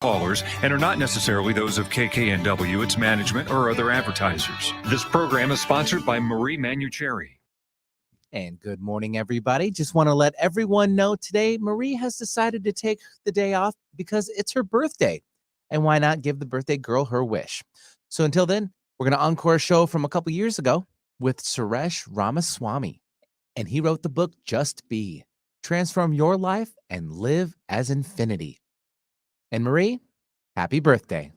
callers and are not necessarily those of KKNW, its management, or other advertisers. This program is sponsored by Marie Manuchehri. And good morning, everybody. Just want to let everyone know today Marie has decided to take the day off because it's her birthday. And why not give the birthday girl her wish? So until then, we're going to encore a show from a couple years ago with Suresh Ramaswamy. And he wrote the book, Just Be. Transform your life and live as infinity. And Marie, happy birthday.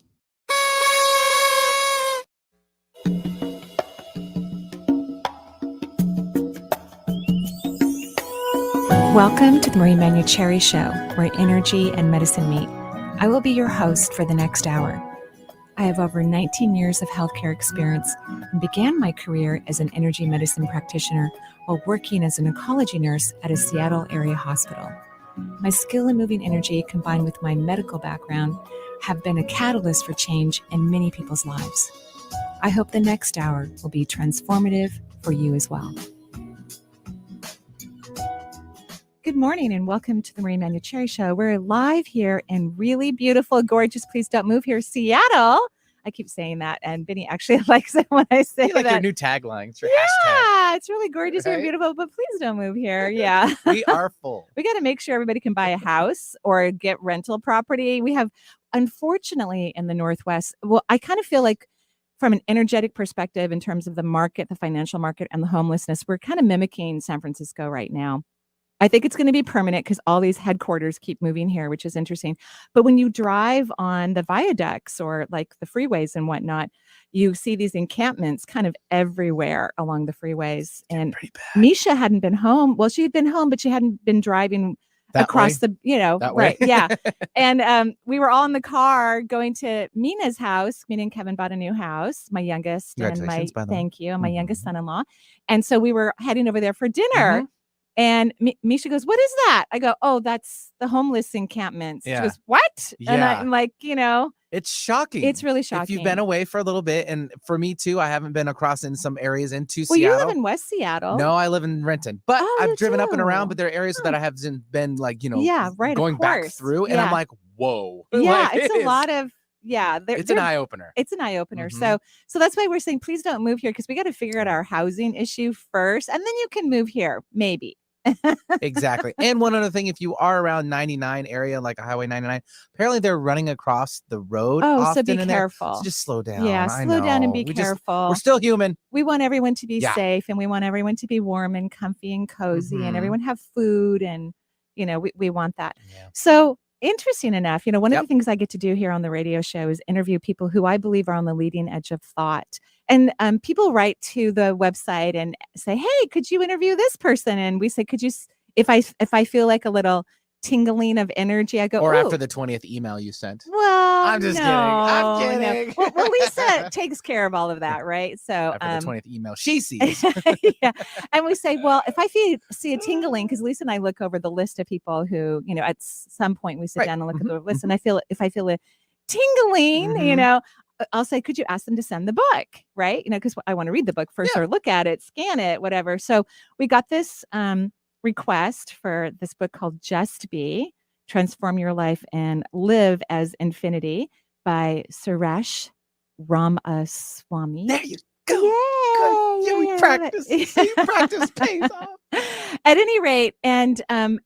Welcome to the Marie Manuchehri Show, where energy and medicine meet. I will be your host for the next hour. I have over 19 years of healthcare experience and began my career as an energy medicine practitioner while working as an oncology nurse at a Seattle area hospital. My skill in moving energy combined with my medical background have been a catalyst for change in many people's lives. I hope the next hour will be transformative for you as well. Good morning and welcome to the Marie Manuchehri Show. We're live here in really beautiful, gorgeous, please don't move here, Seattle. I keep saying that, and Benny actually likes it when I say You like that. your new tagline. It's your Yeah, hashtag. it's really gorgeous Right? and beautiful, but please don't move here. Yeah. We are full. We got to make sure everybody can buy a house or get rental property. We have, unfortunately, in the Northwest, well, I kind of feel like from an energetic perspective in terms of the market, the financial market, and the homelessness, we're kind of mimicking San Francisco right now. I think it's going to be permanent because all these headquarters keep moving here, which is interesting. But when you drive on the viaducts or like the freeways and whatnot, you see these encampments kind of everywhere along the freeways. And Misha hadn't been home. Well, she had been home, but she hadn't been driving That across way? the, right. Yeah. And we were all in the car going to Mina's house. Mina and Kevin bought a new house, my youngest and my, Congratulations, by the way. thank you, and my youngest Mhm. son-in-law. And so we were heading over there for dinner. And Misha goes, "What is that?" I go, "Oh, that's the homeless encampments." Yeah. She goes, "What?" And Yeah. I'm like, It's shocking. it's really If shocking. you've been away for a little bit, and for me too, I haven't been across in some areas into Well, you Seattle. live in West Seattle. No, I live in Renton, but Oh, I've you driven up and around, do? but there are areas that I haven't been like, Yeah, right, of going back course. through. And I'm Yeah. like, whoa. Yeah, Like, it's it a lot is- of, yeah. It's an eye opener. It's an eye opener. Mhm. So that's why we're saying, please don't move here because we got to figure out our housing issue first, and then you can move here, maybe. Exactly. And one other thing, if you are around 99 area, like a Highway 99, apparently they're running across the road Oh, often so be in there. careful. So just slow down. Yeah, I slow down and know. be careful. We're still human. We want everyone to be Yeah. safe, and we want everyone to be warm and comfy and cozy, and Mhm. everyone have food, and we want that. Yeah. So interesting enough, one of Yep. the things I get to do here on the radio show is interview people who I believe are on the leading edge of thought. And people write to the website and say, "Hey, could you interview this person?" And we say, "Could you?" If I feel like a little tingling of energy, I go, Or "Ooh." after the 20th email you sent. Well, I'm just kidding. I'm no. kidding. Well, Lisa takes care of all of that, right? So After the 20th email she sees. yeah. And we say, well, if I see a tingling, because Lisa and I look over the list of people who, at some point we sit Right. down and look at Mhm. the list, and if I feel a tingling, Mhm. I'll say, could you ask them to send the book, right? Because I want to read the book first, Yeah. or look at it, scan it, whatever. So we got this request for this book called Just Be, Transform Your Life and Live as Infinity by Suresh Ramaswamy. There you go. Yay! Good. Yeah, we I love practice. it. See, practice pays off. At any rate, and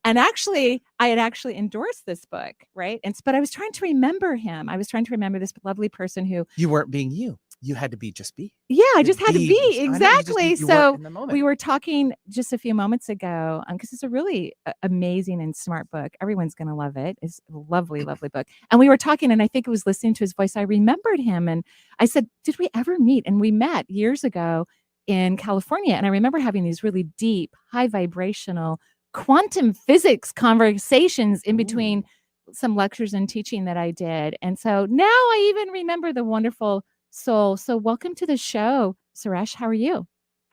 actually, I had actually endorsed this book, right? But I was trying to remember him. I was trying to remember this lovely person who. You weren't being you. You had to be just be. Yeah, I You just had to be. I know, Exactly. you weren't So in the moment. we were talking just a few moments ago, because it's a really amazing and smart book. Everyone's going to love it. It's a lovely, lovely book. And we were talking, and I think it was listening to his voice, I remembered him. And I said, did we ever meet? And we met years ago in California. And I remember having these really deep, high vibrational quantum physics conversations in between some lectures and teaching that I did. And so now I even remember the wonderful soul. So welcome to the show, Suresh. How are you?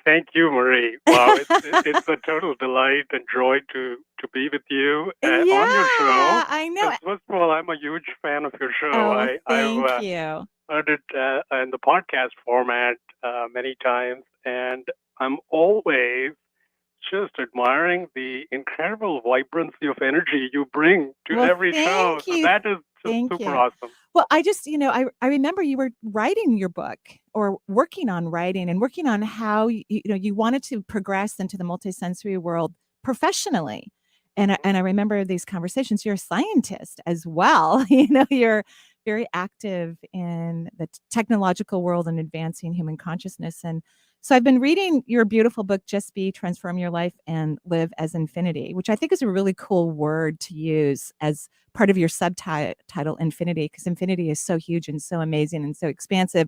Thank you, Marie. Wow, it's a total delight and joy to be with you on your show. I know. First of all, I'm a huge fan of your show. Oh, thank I've you. heard it in the podcast format many times, and I'm always just admiring the incredible vibrancy of energy you bring to Well, every show. thank So you. that is just Thank super you. awesome. Well, I just, I remember you were writing your book or working on writing and working on how you wanted to progress into the multisensory world professionally. And I remember these conversations. You're a scientist as well. You're very active in the technological world and advancing human consciousness. And so I've been reading your beautiful book, Just Be, Transform Your Life and Live as Infinity, which I think is a really cool word to use as part of your subtitle, Infinity, because infinity is so huge and so amazing and so expansive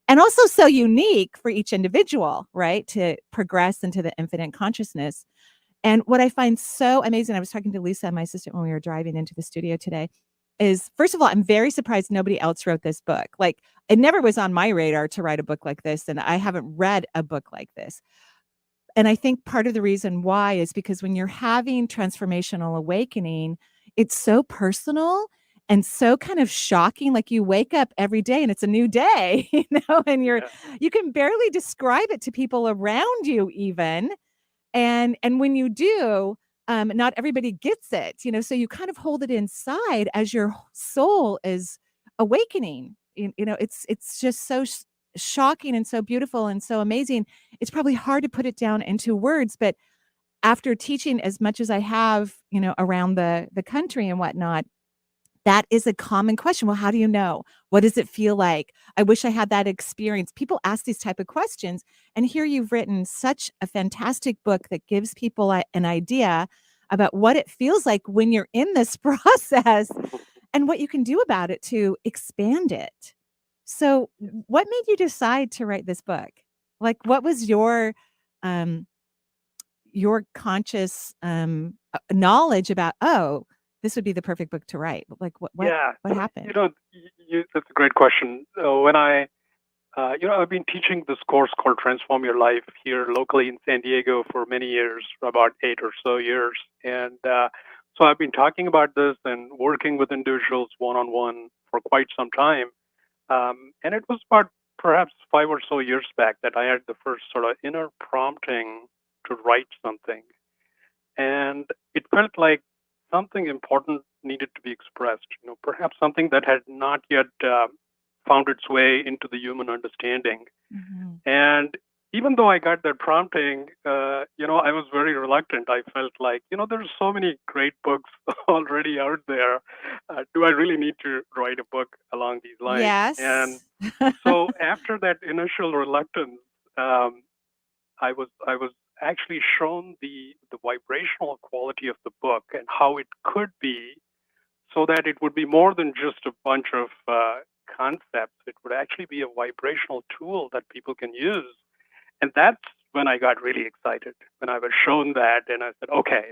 and also so unique for each individual, right? To progress into the infinite consciousness. And what I find so amazing, I was talking to Lisa, my assistant, when we were driving into the studio today, is first of all, I'm very surprised nobody else wrote this book. Like, it never was on my radar to write a book like this, and I haven't read a book like this. And I think part of the reason why is because when you're having transformational awakening, it's so personal and so kind of shocking. Like, you wake up every day and it's a new day, and Yeah. you can barely describe it to people around you even. And when you do, not everybody gets it, so you kind of hold it inside as your soul is awakening. It's just so shocking and so beautiful and so amazing. It's probably hard to put it down into words, but after teaching as much as I have, around the country and whatnot, that is a common question. Well, how do you know? What does it feel like? I wish I had that experience. People ask these type of questions, and here you've written such a fantastic book that gives people an idea about what it feels like when you're in this process and what you can do about it to expand it. So, what made you decide to write this book? Like, what was um your conscious knowledge about, oh, this would be the perfect book to write? Like, what Yeah. what So, happened? that's a great question. When I've been teaching this course called Transform Your Life here locally in San Diego for many years, about 8 or so years. And so I've been talking about this and working with individuals one-on-one for quite some time. And it was about perhaps 5 or so years back that I had the first sort of inner prompting to write something. And it felt like something important needed to be expressed, perhaps something that had not yet found its way into the human understanding. Mhm. And even though I got that prompting, I was very reluctant. I felt like, there's so many great books already out there. Do I really need to write a book along these lines? And Yes. so after that initial reluctance, um, I was actually shown the vibrational quality of the book and how it could be, so that it would be more than just a bunch of concepts. It would actually be a vibrational tool that people can use. And that's when I got really excited, when I was shown that, and I said, okay,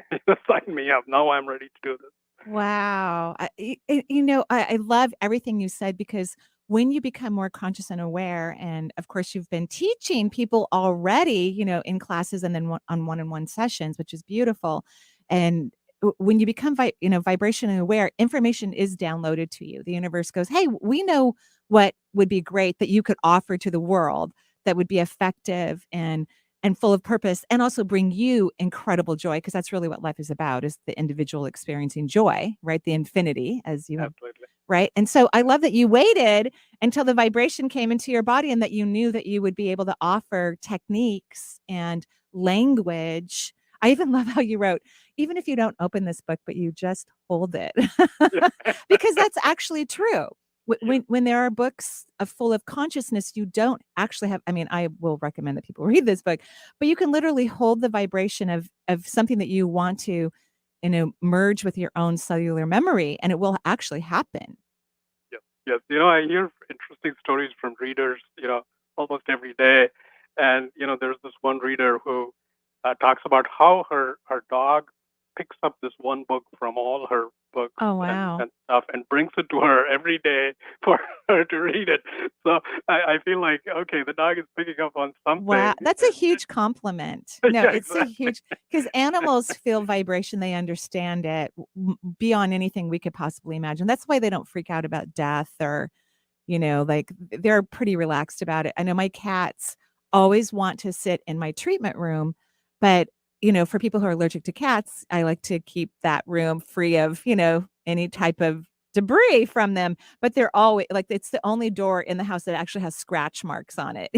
sign me up. Now I'm ready to do this. Wow. I love everything you said because when you become more conscious and aware, and of course, you've been teaching people already, in classes and then on one-on-one sessions, which is beautiful. And when you become, vibrationally aware, information is downloaded to you. The universe goes, hey, we know what would be great that you could offer to the world that would be effective and full of purpose and also bring you incredible joy, because that's really what life is about, is the individual experiencing joy, right? The infinity, as you have, Absolutely. right? And so I love that you waited until the vibration came into your body and that you knew that you would be able to offer techniques and language. I even love how you wrote, even if you don't open this book, but you just hold it, because that's actually true. When there are books full of consciousness, you don't actually have. I mean, I will recommend that people read this book, but you can literally hold the vibration of something that you want to, merge with your own cellular memory, and it will actually happen. Yes, yes. I hear interesting stories from readers, almost every day. And, there's this one reader who talks about how her dog picks up this one book from all her books Oh and, wow. and stuff and brings it to her every day for her to read it. So I feel like, okay, the dog is picking up on Wow, something. that's a huge compliment. No, Yeah, it's a exactly. huge, because animals feel vibration, they understand it beyond anything we could possibly imagine. That's why they don't freak out about death or, like they're pretty relaxed about it. I know my cats always want to sit in my treatment room, but for people who are allergic to cats, I like to keep that room free of, any type of debris from them. But they're always like, it's the only door in the house that actually has scratch marks on it.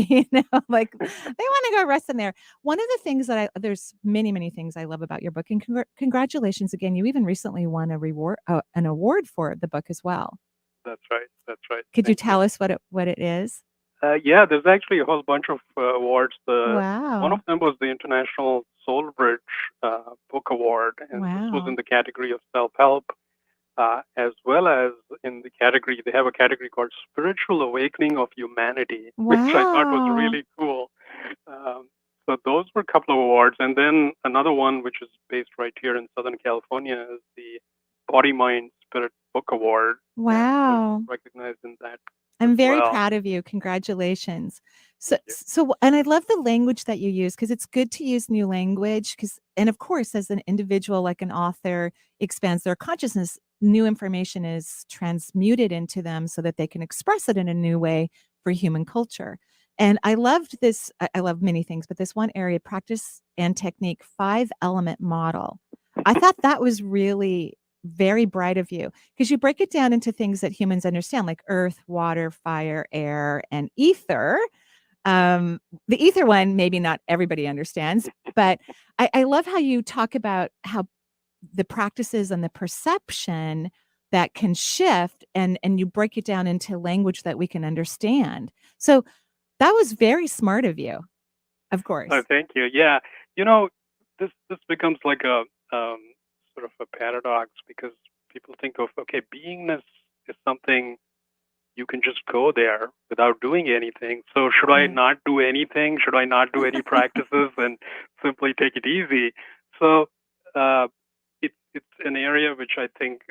Like they want to go rest in there. One of the things there's many, many things I love about your book, and congratulations again. You even recently won an award for the book as well. That's right. That's right. Could you Thank tell us what it is? Yeah, there's actually a whole bunch of awards. One Wow. of them was the International Soul Bridge Book Award, and this was Wow. in the category of self-help, as well as in the category, they have a category called Spiritual Awakening of Humanity, which I thought was Wow. really cool. So those were a couple of awards. And then another one, which is based right here in Southern California, is the Body, Mind, Spirit Book Award. And I was Wow. recognized in that as I'm very well. proud of you. Congratulations. So, Thank you. and I love the language that you use, because it's good to use new language. And of course, as an individual, like an author expands their consciousness, new information is transmuted into them so that they can express it in a new way for human culture. And I loved this. I love many things, but this one area, practice and technique, 5-element model. I thought that was really very bright of you, because you break it down into things that humans understand, like earth, water, fire, air, and ether. The ether one, maybe not everybody understands, but I love how you talk about how the practices and the perception that can shift, and you break it down into language that we can understand. So that was very smart of you, of course. Thank you. Yeah, this becomes like a sort of a paradox, because people think of, okay, beingness is something you can just go there without doing anything. So should I Right. not do anything? Should I not do any practices and simply take it easy? So it's an area which I think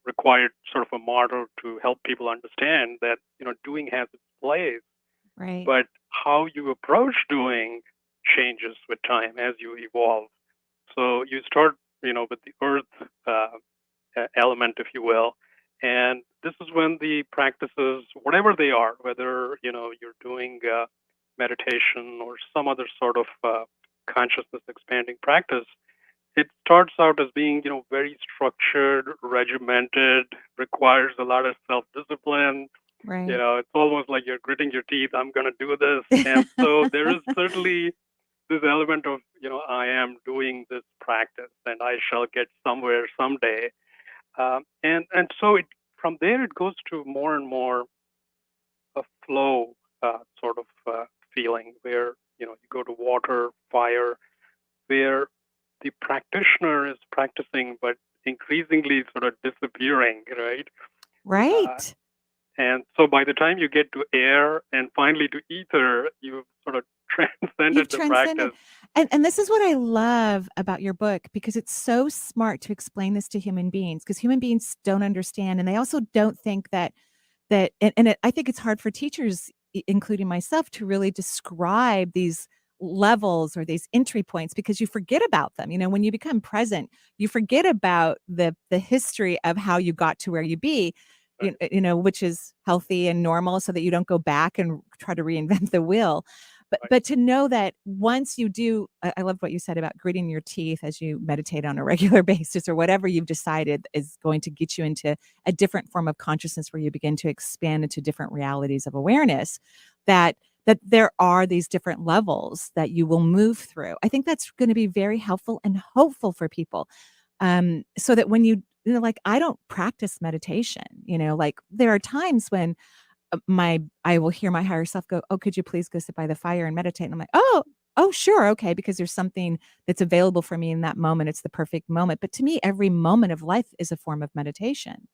required sort of a model to help people understand that doing has its place, Right. but how you approach doing changes with time as you evolve. So you start, with the earth element, if you will, and this is when the practices, whatever they are, whether you're doing meditation or some other sort of consciousness expanding practice, it starts out as being very structured, regimented, requires a lot of self-discipline. Right. It's almost like you're gritting your teeth. I'm going to do this, and so there is certainly this element of I am doing this practice, and I shall get somewhere someday. And so from there it goes to more and more a flow sort of feeling, where you go to water, fire, where the practitioner is practicing, but increasingly sort of disappearing, right? Right. And so by the time you get to air and finally to ether, you've sort of You've transcended the transcended. practice. And this is what I love about your book, because it's so smart to explain this to human beings, because human beings don't understand, and they also don't think I think it's hard for teachers, including myself, to really describe these levels or these entry points, because you forget about them. When you become present, you forget about the history of how you got to where you be, which is healthy and normal, so that you don't go back and try to reinvent the wheel. But to know that once you do, I love what you said about gritting your teeth as you meditate on a regular basis, or whatever you've decided is going to get you into a different form of consciousness, where you begin to expand into different realities of awareness, that there are these different levels that you will move through. I think that's going to be very helpful and hopeful for people. So that when like, I don't practice meditation, like there are times when I will hear my higher self go, "Oh, could you please go sit by the fire and meditate?" And I'm like, "Oh, sure, okay," because there's something that's available for me in that moment. It's the perfect moment. But to me, every moment of life is a form of meditation.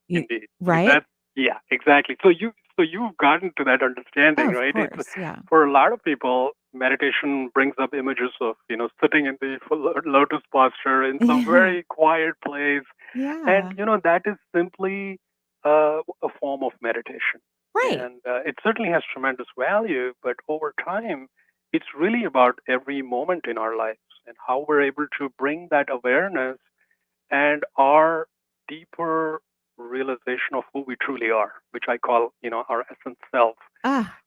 Indeed. Right? Yeah, exactly. So you've gotten to that understanding, Oh, of right? course, yeah. For a lot of people, meditation brings up images of sitting in the lotus posture in some Yeah, very quiet place, and yeah, that is simply a form of meditation, right. and it certainly has tremendous value. But over time, it's really about every moment in our lives and how we're able to bring that awareness and our deeper realization of who we truly are, which I call, our essence self. Ah,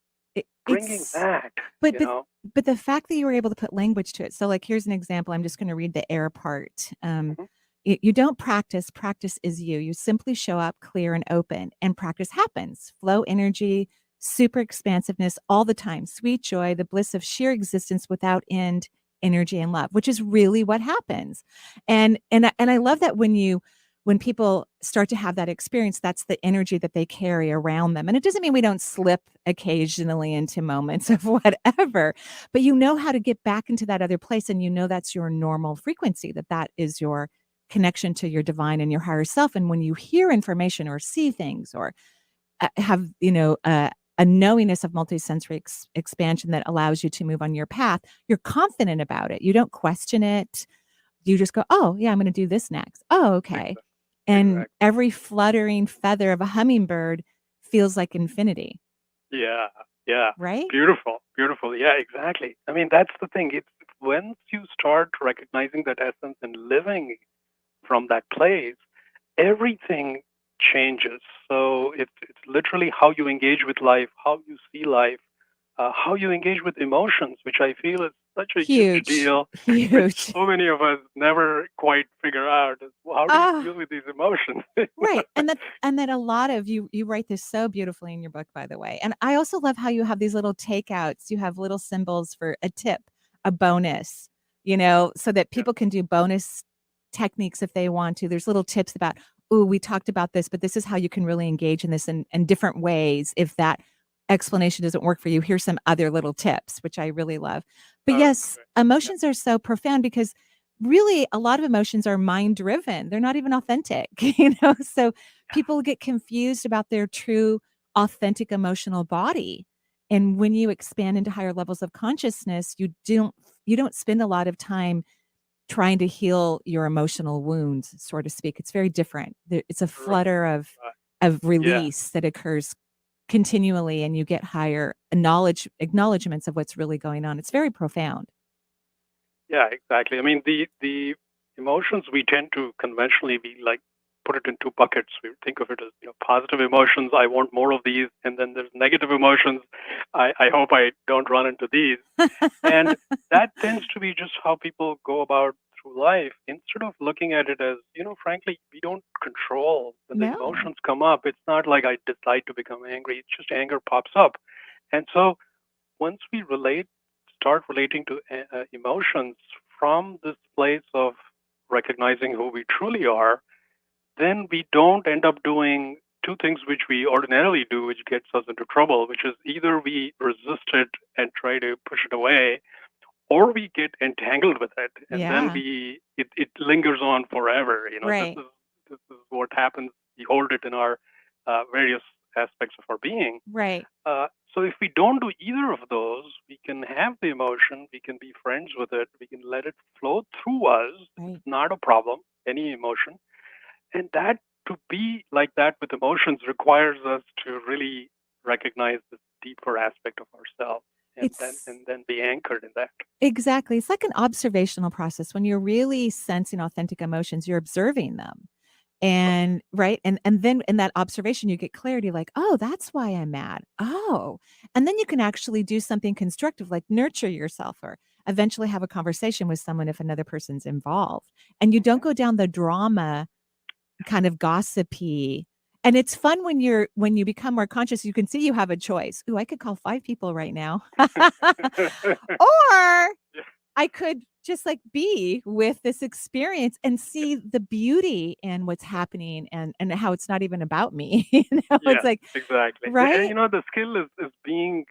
bringing It's that, but you but know. but the fact that you were able to put language to it. So like here's an example. I'm just going to read the air part. Mhm. You don't practice. Practice is you. You simply show up clear and open, and practice happens. Flow energy, super expansiveness all the time. Sweet joy, the bliss of sheer existence without end, energy and love, which is really what happens. And I love that when people start to have that experience, that's the energy that they carry around them. And it doesn't mean we don't slip occasionally into moments of whatever, but you know how to get back into that other place. And you know that's your normal frequency, that is your connection to your divine and your higher self. And when you hear information or see things or have, a knowingness of multisensory expansion that allows you to move on your path, you're confident about it. You don't question it. You just go, oh, yeah, I'm going to do this next. Oh, okay. Exactly. And every fluttering feather of a hummingbird feels like infinity, Yeah, yeah. right? Beautiful, beautiful. Yeah, exactly. I mean, that's the thing. It's once you start recognizing that essence and living from that place, everything changes. So it's literally how you engage with life, how you see life, how you engage with emotions, which I feel is such a huge Huge, deal, which huge. so many of us never quite figure out. Is how do you Ah, deal with these emotions? right. And that a lot of you write this so beautifully in your book, by the way. And I also love how you have these little takeouts. You have little symbols for a tip, a bonus, so that Yeah, people can do bonus techniques if they want to. There's little tips about, oh, we talked about this, but this is how you can really engage in this in different ways. If that explanation doesn't work for you, here's some other little tips, which I really love. But yes, great. Yeah, emotions are so profound because really a lot of emotions are mind driven. They're not even authentic, So people get confused about their true authentic emotional body. And when you expand into higher levels of consciousness, you don't spend a lot of time trying to heal your emotional wounds, so to speak. It's very different. It's a right. flutter of Right. Yeah. release that occurs continually, and you get higher acknowledgments of what's really going on. It's very profound. Yeah, exactly. I mean, the emotions we tend to conventionally be like put it in two buckets. We think of it as positive emotions. I want more of these, and then there's negative emotions. I hope I don't run into these, and that tends to be just how people go about through life instead of looking at it as frankly, we don't control when the No. emotions come up. It's not like I decide to become angry. It's just anger pops up, and so once we start relating to emotions from this place of recognizing who we truly are, then we don't end up doing two things which we ordinarily do, which gets us into trouble, which is either we resist it and try to push it away, or we get entangled with it, and then Yeah. it lingers on forever. This Right. is this is what happens. We hold it in our various aspects of our being. Right. So if we don't do either of those, we can have the emotion, we can be friends with it, we can let it flow through us. Right. It's not a problem, any emotion. And that to be like that with emotions requires us to really recognize the deeper aspect of ourselves and then It's and then be anchored in that. exactly. It's like an observational process. When you're really sensing authentic emotions, you're observing them. And right. And then in that observation, you get clarity like, oh, that's why I'm mad. Oh. And then you can actually do something constructive, like nurture yourself or eventually have a conversation with someone if another person's involved. And you don't Mhm. go down the drama kind of gossipy. And it's fun when you become more conscious, you can see you have a choice. Ooh, I could call 5 people right now. Or Yeah, I could just like be with this experience and see the beauty in what's happening and how it's not even about me. It's yeah, like, exactly. right? The skill is being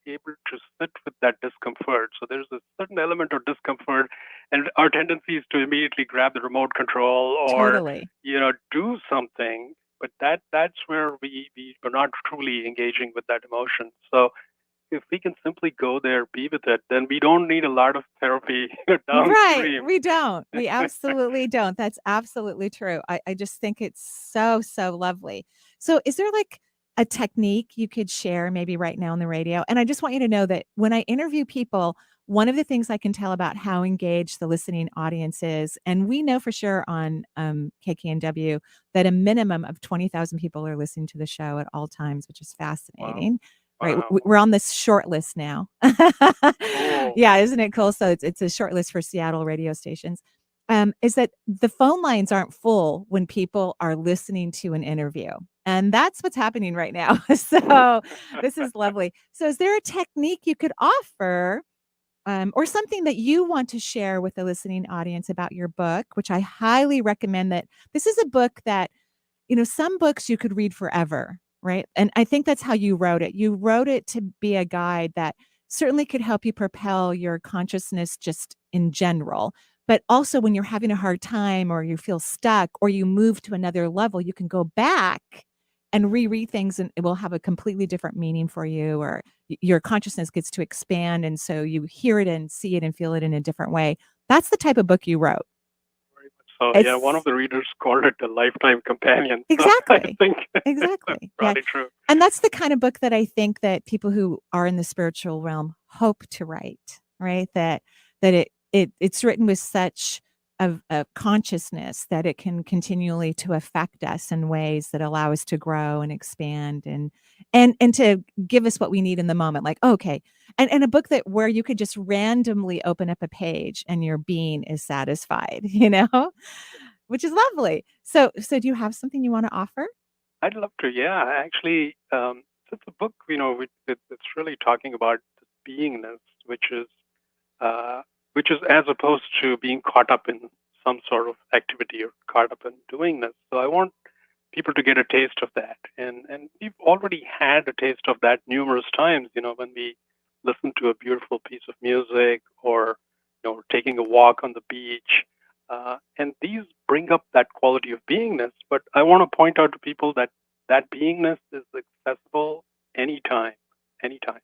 able to sit with that discomfort. So there's a certain element of discomfort, and our tendency is to immediately grab the remote control or, Totally. do something. But that's where we are not truly engaging with that emotion. So if we can simply go there, be with it, then we don't need a lot of therapy Right. downstream. We don't. We absolutely don't. That's absolutely true. I just think it's so, so lovely. So, is there like a technique you could share maybe right now on the radio? And I just want you to know that when I interview people, one of the things I can tell about how engaged the listening audience is, and we know for sure on KKNW that a minimum of 20,000 people are listening to the show at all times, which is Wow. fascinating. right? Wow. We're on this short list now. Cool. Yeah, isn't it cool? So it's a short list for Seattle radio stations. Is that the phone lines aren't full when people are listening to an interview. And that's what's happening right now. So this is lovely. So is there a technique you could offer or something that you want to share with the listening audience about your book, which I highly recommend that this is a book that, some books you could read forever, right? And I think that's how you wrote it. You wrote it to be a guide that certainly could help you propel your consciousness just in general. But also when you're having a hard time or you feel stuck or you move to another level, you can go back and reread things and it will have a completely different meaning for you or your consciousness gets to expand. And so you hear it and see it and feel it in a different way. That's the type of book you wrote. Very much so. Yeah, one of It's the readers called it a lifetime companion. So I exactly. think Exactly. that's Yeah. probably true. And that's the kind of book that I think that people who are in the spiritual realm hope to write, right? It's written with such a consciousness that it can continually to affect us in ways that allow us to grow and expand and to give us what we need in the moment. Like, okay. And a book that where you could just randomly open up a page and your being is satisfied, which is lovely. So do you have something you want to offer? I'd love to. Yeah, actually, it's a book. It's really talking about beingness, uh, which is as opposed to being caught up in some sort of activity or caught up in doingness. So I want people to get a taste of that, and we've already had a taste of that numerous times. When we listen to a beautiful piece of music, or taking a walk on the beach. And these bring up that quality of beingness, but I want to point out to people that that beingness is accessible anytime, anytime.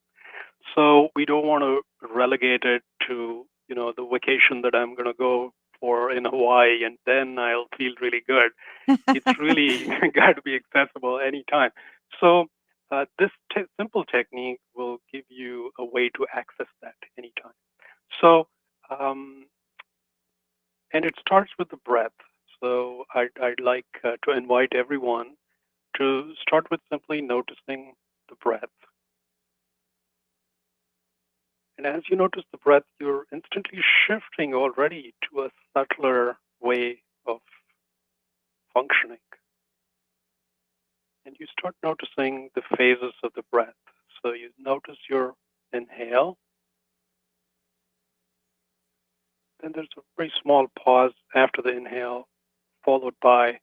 So we don't want to relegate it to, the vacation that I'm going to go for in Hawaii, and then I'll feel really good. It's really got to be accessible anytime. So this simple technique will give you a way to access that anytime. So, and it starts with the breath. So I'd like to invite everyone to start with simply noticing the breath. And as you notice the breath, you're instantly shifting already to a subtler way of functioning. And you start noticing the phases of the breath. So you notice your inhale. Then there's a very small pause after the inhale, followed by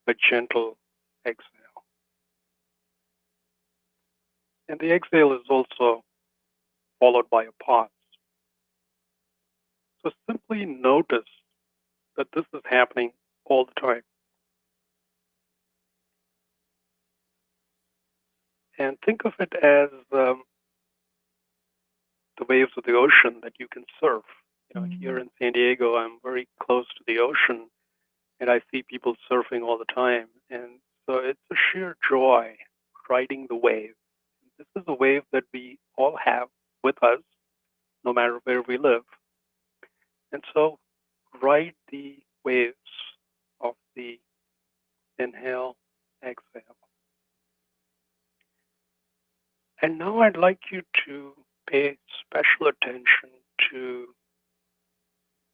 a gentle exhale. And the exhale is also followed by a pause. So simply notice that this is happening all the time. And think of it as the waves of the ocean that you can surf. Here in San Diego, I'm very close to the ocean, and I see people surfing all the time. And so it's a sheer joy riding the wave. This is a wave that we all have with us, no matter where we live. And so ride the waves of the inhale, exhale. And now I'd like you to pay special attention to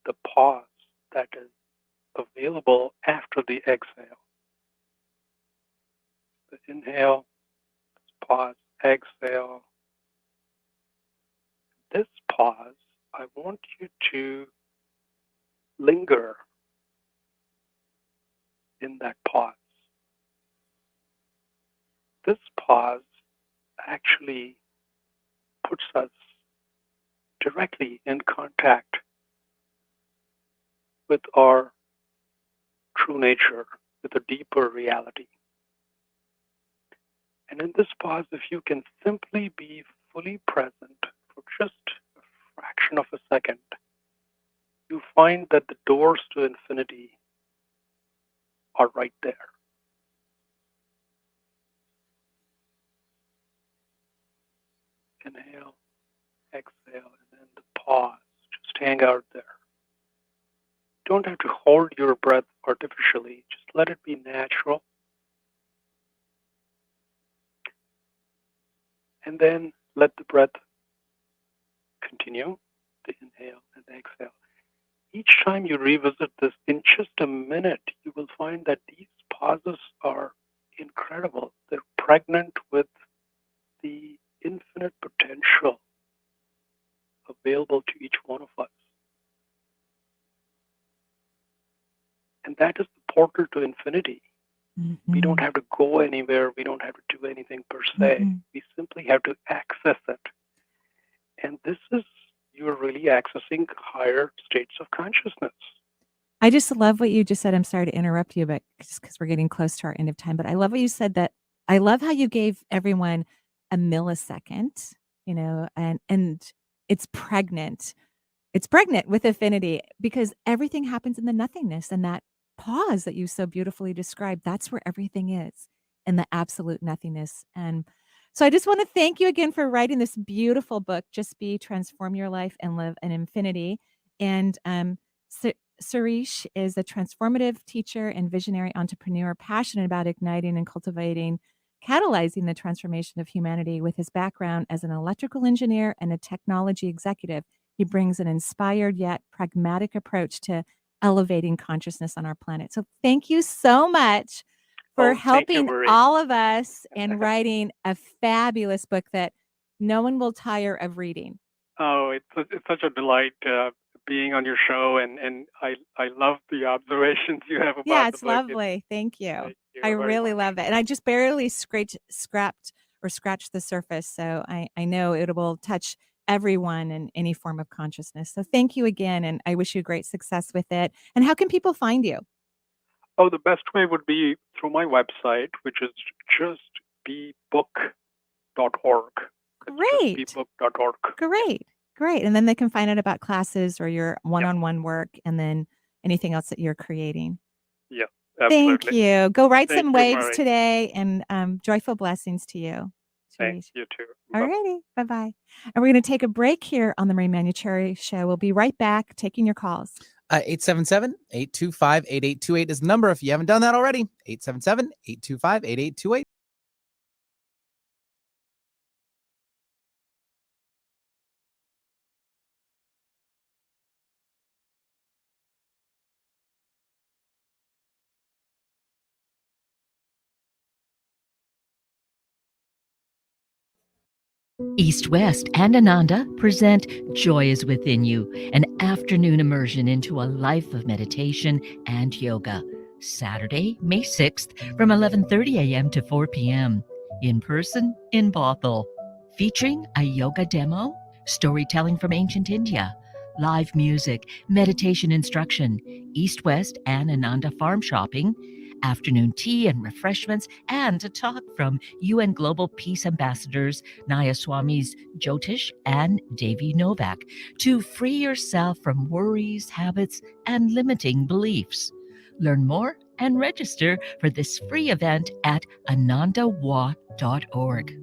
the pause that is available after the exhale. The inhale, pause, exhale. This pause, I want you to linger in that pause. This pause actually puts us directly in contact with our true nature, with a deeper reality. And in this pause, if you can simply be fully present for just a fraction of a second, you find that the doors to infinity are right there. Inhale, exhale, and then the pause. Just hang out there. You don't have to hold your breath artificially. Just let it be natural. And then let the breath continue, the inhale and the exhale. Each time you revisit this in just a minute, you will find that these pauses are incredible. They're pregnant with the infinite potential available to each one of us. And that is the portal to infinity. Mm-hmm. We don't have to go anywhere. We don't have to do anything per se. Mm-hmm. We simply have to access it. And this is, you're really accessing higher states of consciousness. I just love what you just said. I'm sorry to interrupt you, but just because we're getting close to our end of time, but I love what you said, that I love how you gave everyone a millisecond, and it's pregnant. It's pregnant with affinity because everything happens in the nothingness, and that pause that you so beautifully described, that's where everything is, in the absolute nothingness. And so I just want to thank you again for writing this beautiful book, Just Be, Transform Your Life and Live in Infinity. And Suresh is a transformative teacher and visionary entrepreneur, passionate about igniting and catalyzing the transformation of humanity. With his background as an electrical engineer and a technology executive, he brings an inspired yet pragmatic approach to elevating consciousness on our planet. So thank you so much for helping all of us and writing a fabulous book that no one will tire of reading. Oh, it's such a delight being on your show, and I love the observations you have about the book. Yeah, it's lovely. Thank you. I really love it. And I just barely scratched the surface. So I know it will touch everyone in any form of consciousness. So thank you again, and I wish you great success with it. And how can people find you? Oh, the best way would be through my website, which is justbebook.org. Great. Justbebook.org. Great. And then they can find out about classes or your one-on-one work, and then anything else that you're creating. Yeah, absolutely. Thank you. Go write some waves Marie. today, and joyful blessings to you. Thanks, you too. All righty. Bye-bye. And we're going to take a break here on the Marie Manuchehri Show. We'll be right back taking your calls. 877-825-8828 is the number if you haven't done that already. 877-825-8828. East West and Ananda present Joy is Within You, an afternoon immersion into a life of meditation and yoga. Saturday, May 6th from 11:30 a.m. to 4 p.m. In person in Bothell. Featuring a yoga demo, storytelling from ancient India, live music, meditation instruction, East West and Ananda farm shopping, afternoon tea and refreshments, and a talk from UN Global Peace Ambassadors Nayaswamis Jyotish and Devi Novak to free yourself from worries, habits, and limiting beliefs. Learn more and register for this free event at anandawa.org.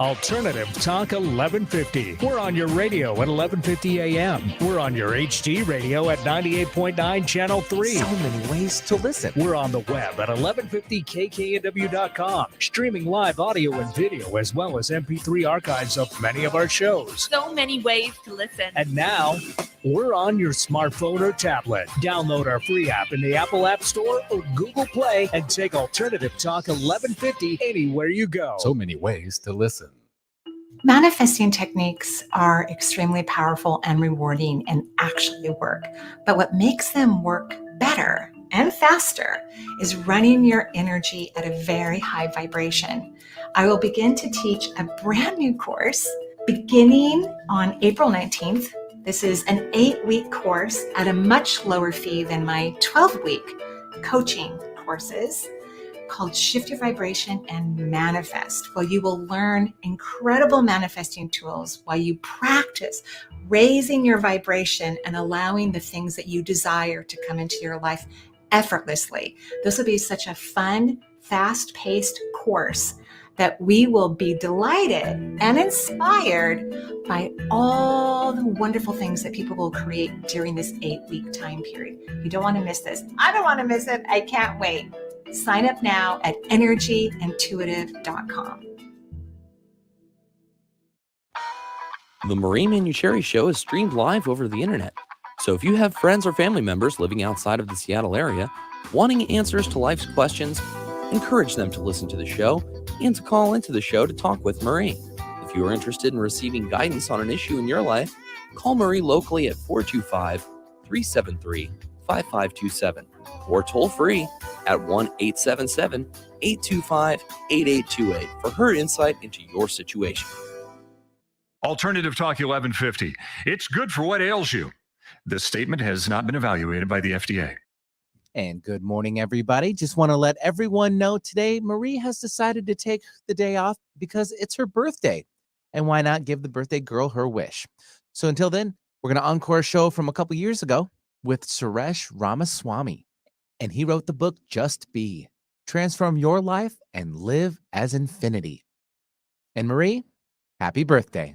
Alternative Talk 1150. We're on your radio at 1150 a.m. We're on your HD radio at 98.9 Channel 3. So many ways to listen. We're on the web at 1150kknw.com, streaming live audio and video as well as MP3 archives of many of our shows. So many ways to listen. And now, we're on your smartphone or tablet. Download our free app in the Apple App Store or Google Play and take Alternative Talk 1150 anywhere you go. So many ways to listen. Manifesting techniques are extremely powerful and rewarding and actually work. But what makes them work better and faster is running your energy at a very high vibration. I will begin to teach a brand new course beginning on April 19th. This is an 8-week course at a much lower fee than my 12-week coaching courses, called Shift Your Vibration and Manifest, where you will learn incredible manifesting tools while you practice raising your vibration and allowing the things that you desire to come into your life effortlessly. This will be such a fun, fast-paced course that we will be delighted and inspired by all the wonderful things that people will create during this 8-week time period. You don't want to miss this. I don't want to miss it. I can't wait. Sign up now at energyintuitive.com. The Marie Manuchehri Show is streamed live over the internet. So if you have friends or family members living outside of the Seattle area, wanting answers to life's questions, encourage them to listen to the show and to call into the show to talk with Marie. If you are interested in receiving guidance on an issue in your life, call Marie locally at 425-373-5527 or toll free at 1-877-825-8828 for her insight into your situation. Alternative Talk 1150. It's good for what ails you. This statement has not been evaluated by the FDA. And good morning, everybody. Just want to let everyone know today Marie has decided to take the day off because it's her birthday. And why not give the birthday girl her wish? So until then, we're going to encore a show from a couple years ago with Suresh Ramaswamy. And he wrote the book Just Be. Transform your life and live as infinity. And Marie, happy birthday.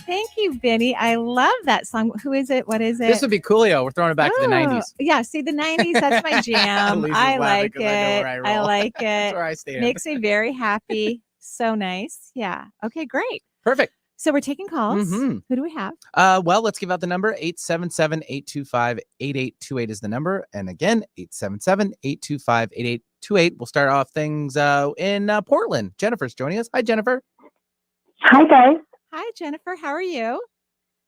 Thank you, Benny. I love that song. Who is it? What is it? This would be Coolio. We're throwing it back to the 90s. Yeah, see, the 90s, that's my jam. Lisa's I laughing like 'cause I know it. where I I roll. like it. That's where I stand. Makes me very happy. So nice. Yeah. Okay, great. Perfect. So we're taking calls. Mhm. Who do we have? Well, let's give out the number. 877-825-8828 is the number. And again, 877-825-8828. We'll start off things in Portland. Jennifer's joining us. Hi, Jennifer. Hi, guys. Hi, Jennifer. How are you?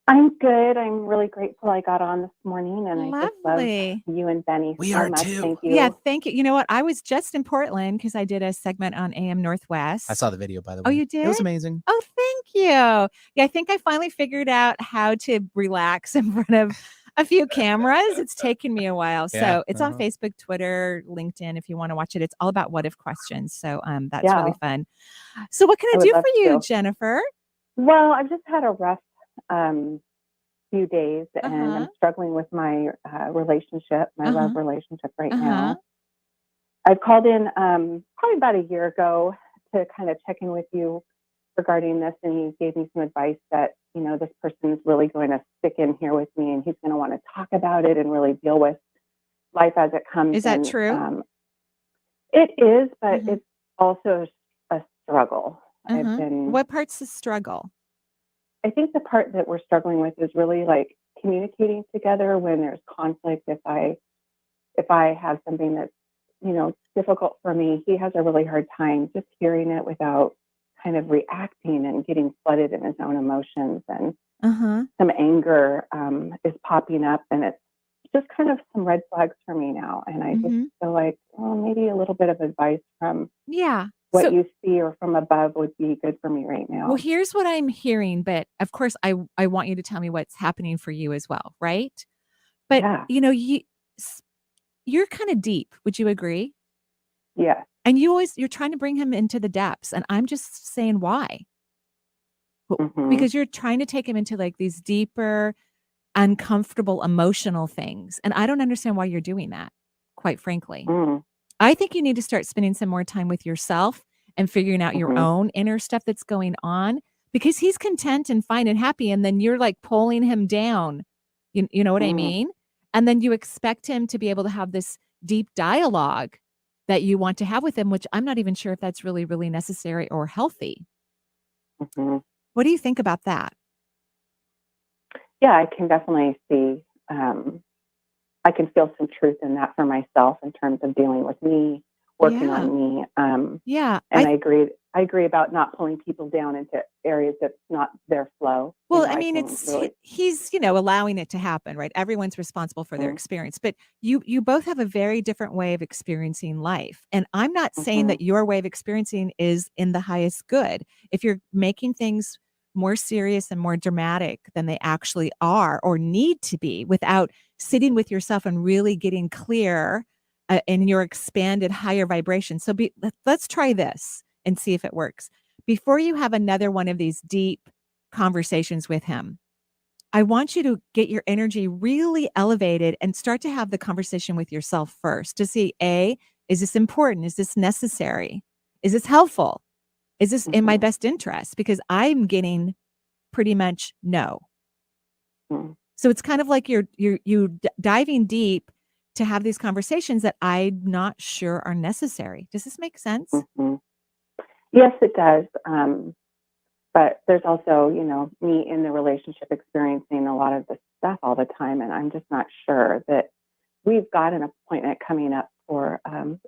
I'm good. I'm really grateful I got on this morning, and I just love Lovely. you and Benny We so are much. too. Thank you. Yeah, thank you. You know what? I was just in Portland because I did a segment on AM Northwest. I saw the video, by the way. Oh, you It was did? amazing. Oh, thank you. Yeah, I think I finally figured out how to relax in front of a few cameras. It's taken me a while. Yeah, So it's on Facebook, Twitter, LinkedIn if you want to watch it. It's all about what if questions. So that's Yeah. really fun. So what can I I would do love for you, to. Jennifer? Well, I've just had a rough few days, and Uh-huh. I'm struggling with my relationship, my love relationship right Uh-huh. now. I've called in probably about a year ago to kind of check in with you regarding this, and you gave me some advice that, you know, this person's really going to stick in here with me, and he's going to want to talk about it and really deal with life as it comes. Is that And, true? it is, but Mhm. it's also a struggle. I've been, What part's the struggle? I think the part that we're struggling with is really like communicating together when there's conflict. If I have something that's, you know, difficult for me, he has a really hard time just hearing it without kind of reacting and getting flooded in his own emotions. And Uh-huh. some anger is popping up, and it's just kind of some red flags for me now. And I just feel like, well, maybe a little bit of advice from Yeah. what So you see or from above would be good for me right now. well, here's what I'm hearing, but of course I want you to tell me what's happening for you as well, right? But Yeah. you know, you're kind of deep, would you agree? Yeah. And you're trying to bring him into the depths, and I'm just saying why? Mhm. Because you're trying to take him into like these deeper, uncomfortable emotional things, and I don't understand why you're doing that, quite frankly. Mm. I think you need to start spending some more time with yourself and figuring out your Mhm. own inner stuff that's going on, because he's content and fine and happy, and then you're like pulling him down. You know what I Mm. mean? And then you expect him to be able to have this deep dialogue that you want to have with him, which I'm not even sure if that's really, really necessary or healthy. Mhm. What do you think about that? Yeah, I can definitely see. I can feel some truth in that for myself in terms of dealing with me, working Yeah. on me. Yeah. And I agree. I agree about not pulling people down into areas that's not their flow. Well, You know, I mean, can it's really, he's, allowing it to happen, right? Everyone's responsible for their Mhm. experience, but you both have a very different way of experiencing life. And I'm not saying Mhm. that your way of experiencing is in the highest good. If you're making things more serious and more dramatic than they actually are or need to be without sitting with yourself and really getting clear in your expanded higher vibration. So let's try this and see if it works. Before you have another one of these deep conversations with him, I want you to get your energy really elevated and start to have the conversation with yourself first to see, A, is this important? Is this necessary? Is this helpful? Is this in my best interest? Because I'm getting pretty much no. Mm-hmm. So it's kind of like you're diving deep to have these conversations that I'm not sure are necessary. Does this make sense? Mm-hmm. Yes, it does. But there's also, me in the relationship experiencing a lot of this stuff all the time. And I'm just not sure that we've got an appointment coming up for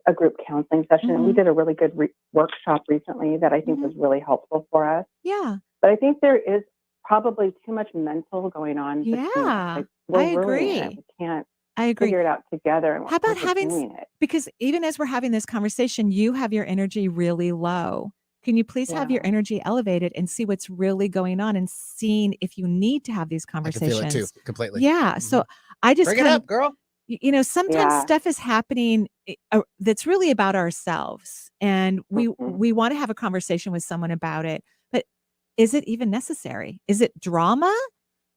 a group counseling session. And we did a really good workshop recently that I think was really helpful for us. Yeah. But I think there is probably too much mental going on. Yeah, Like, we're I ruining agree. it. We can't I agree. figure it out together. And How about we're having, doing it. because even as we're having this conversation, you have your energy really low. Can you please have your energy elevated and see what's really going on and seeing if you need to have these I can conversations? feel it too, completely. Yeah. So I just Bring it up, girl. Sometimes stuff is happening that's really about ourselves, and we want to have a conversation with someone about it. But is it even necessary? Is it drama,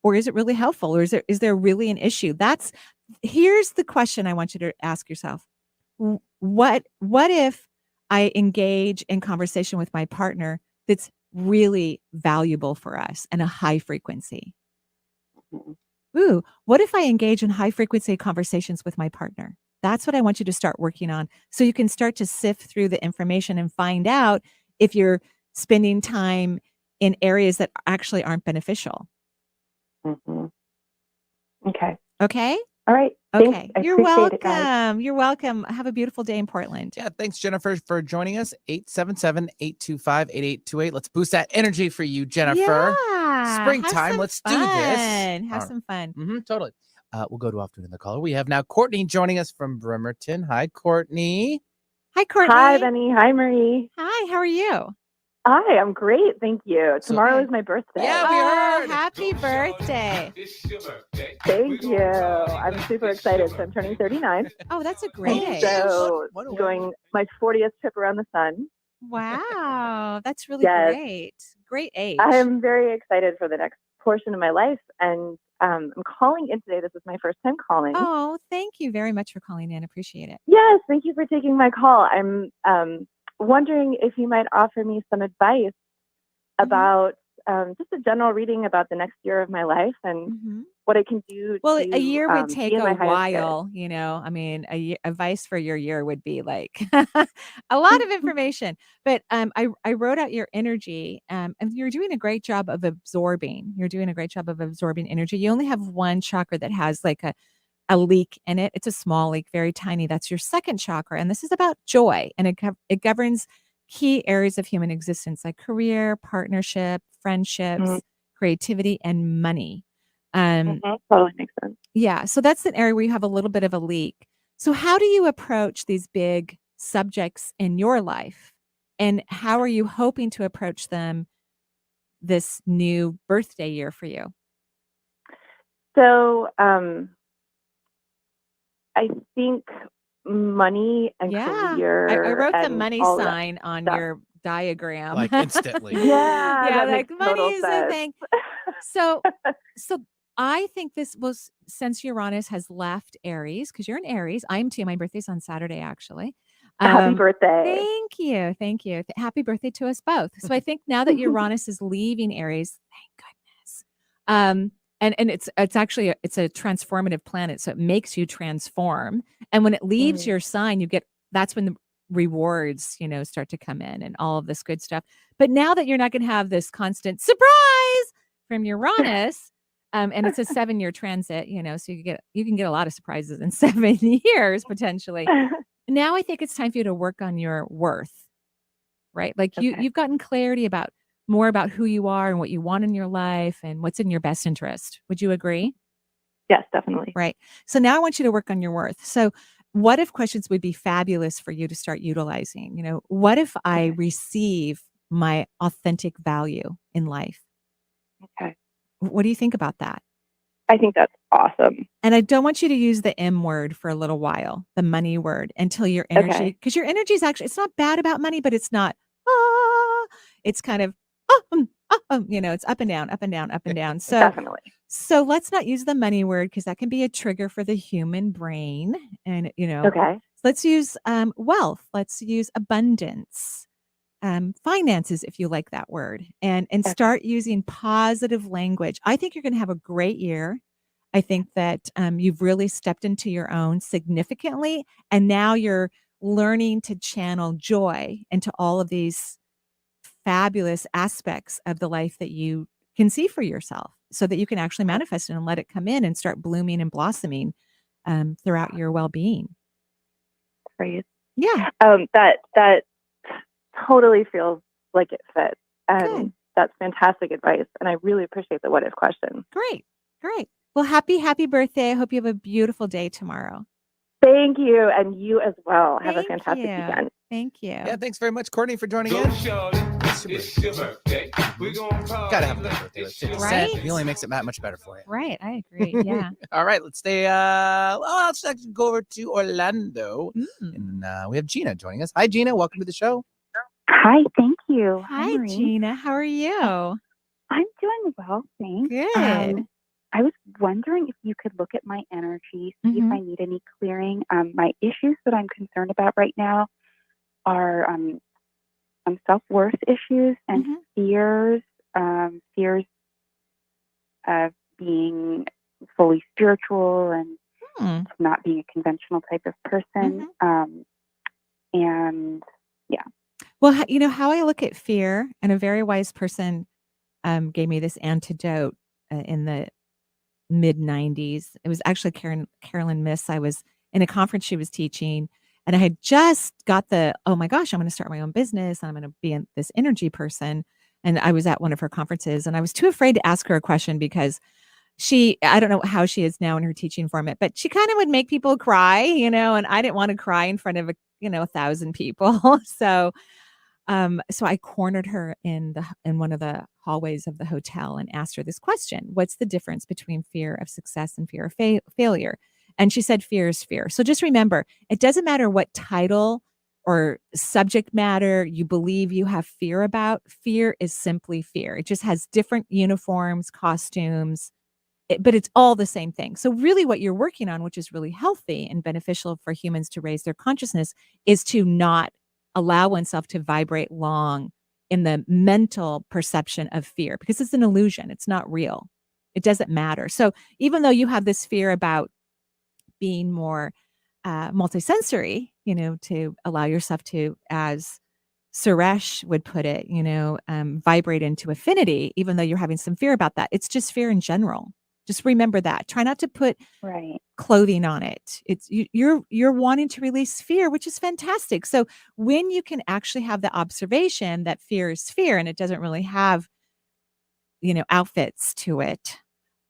or is it really helpful, or is there really an issue? Here's the question I want you to ask yourself. What if I engage in conversation with my partner that's really valuable for us and a high frequency? Ooh, what if I engage in high frequency conversations with my partner? That's what I want you to start working on. So you can start to sift through the information and find out if you're spending time in areas that actually aren't beneficial. Okay. Okay. All right. Okay. I You're appreciate it, guys. welcome. You're welcome. Have a beautiful day in Portland. Yeah, thanks, Jennifer, for joining us. 877-825-8828. Let's boost that energy for you, Jennifer. Yeah. Springtime. Let's do this. Have some fun. Totally. We'll go to off to another caller. We have now Courtney joining us from Bremerton. Hi, Courtney. Hi, Courtney. Hi, Benny. Hi, Marie. Hi. How are you? Hi, I'm great. Thank you. Tomorrow is my birthday. Yeah, we heard. Happy birthday. Thank you. I'm super excited. So I'm turning 39. Oh, that's a great age. So doing my 40th trip around the sun. Wow. That's really Yes. great. Great age. I am very excited for the next portion of my life. And I'm calling in today. This is my first time calling. Oh, thank you very much for calling in. Appreciate it. Yes, thank you for taking my call. I'm wondering if you might offer me some advice about just a general reading about the next year of my life and what I can do. Well, to, a year would take be in my a highest while, I mean, advice for your year would be like a lot of information. But I wrote out your energy, and you're doing a great job of absorbing. You're doing a great job of absorbing energy. You only have one chakra that has like a leak in it. It's a small leak, very tiny. That's your second chakra. And this is about joy. And it governs key areas of human existence like career, partnership, friendships, creativity, and money. Totally makes sense. Yeah. So that's an area where you have a little bit of a leak. So how do you approach these big subjects in your life? And how are you hoping to approach them this new birthday year for you? So I think money and career. I wrote the and money all that sign on stuff. your diagram. Like instantly. Yeah, Yeah, that like makes money total is a sense. thing. So I think this was, since Uranus has left Aries, because you're in Aries. I'm too. My birthday's on Saturday, actually. Happy birthday. Thank you. Thank you. Happy birthday to us both. So I think now that Uranus is leaving Aries, thank goodness. And it's actually it's a transformative planet, so it makes you transform. And when it leaves your sign, that's when the rewards, start to come in and all of this good stuff. But now that you're not going to have this constant surprise from Uranus, and it's a 7-year transit, so you can get a lot of surprises in 7 years potentially. Now I think it's time for you to work on your worth, right? Like you've gotten clarity more about who you are and what you want in your life and what's in your best interest. Would you agree? Yes, definitely. Right. So now I want you to work on your worth. So what if questions would be fabulous for you to start utilizing? What if I receive my authentic value in life? Okay. What do you think about that? I think that's awesome. And I don't want you to use the M word for a little while, the money word, until your energy, because your energy is actually, it's not bad about money, but it's not, it's kind of, it's up and down, up and down, up and down. So Definitely. So let's not use the money word because that can be a trigger for the human brain. And, Okay. let's use wealth. Let's use abundance. finances, if you like that word, and start using positive language. I think you're going to have a great year. I think that you've really stepped into your own significantly, and now you're learning to channel joy into all of these fabulous aspects of the life that you can see for yourself, so that you can actually manifest it and let it come in and start blooming and blossoming throughout your well-being. Great. Yeah. That totally feels like it fits. Good. And that's fantastic advice. And I really appreciate the what if question. Great. Well, happy birthday. I hope you have a beautiful day tomorrow. Thank you. And you as well. Have a Thank fantastic you. weekend. Thank you. Yeah, thanks very much, Courtney, for joining in. It's your birthday. Gotta have a good birthday with 50 Right? Cent. He only makes it that much better for you. Right. I agree. Yeah. All right, let's stay. Let's actually go over to Orlando. And we have Gina joining us. Hi, Gina. Welcome to the show. Hi, thank you. Hi, Marie. Gina. How are you? I'm doing well, thanks. Good. I was wondering if you could look at my energy, see if I need any clearing. My issues that I'm concerned about right now are some self-worth issues and fears of being fully spiritual and not being a conventional type of person. And yeah. Well, you know how I look at fear, and a very wise person gave me this antidote in the mid 90s. It was actually Carolyn Miss. I was in a conference she was teaching, and I had just got oh my gosh, I'm going to start my own business. I'm going to be this energy person. And I was at one of her conferences, and I was too afraid to ask her a question because I don't know how she is now in her teaching format, but she kind of would make people cry, and I didn't want to cry in front of 1,000 people. So I cornered her in one of the hallways of the hotel and asked her this question: what's the difference between fear of success and fear of failure? And she said, fear is fear. So just remember, it doesn't matter what title or subject matter you believe you have fear about. Fear is simply fear. It just has different uniforms, costumes, but it's all the same thing. So really what you're working on, which is really healthy and beneficial for humans to raise their consciousness, is to not allow oneself to vibrate long in the mental perception of fear, because it's an illusion. It's not real. It doesn't matter. So even though you have this fear about being more multisensory, to allow yourself to, as Suresh would put it, vibrate into affinity, even though you're having some fear about that, it's just fear in general. Just remember that. Try not to put clothing on it. It's you're wanting to release fear, which is fantastic. So when you can actually have the observation that fear is fear and it doesn't really have, outfits to it,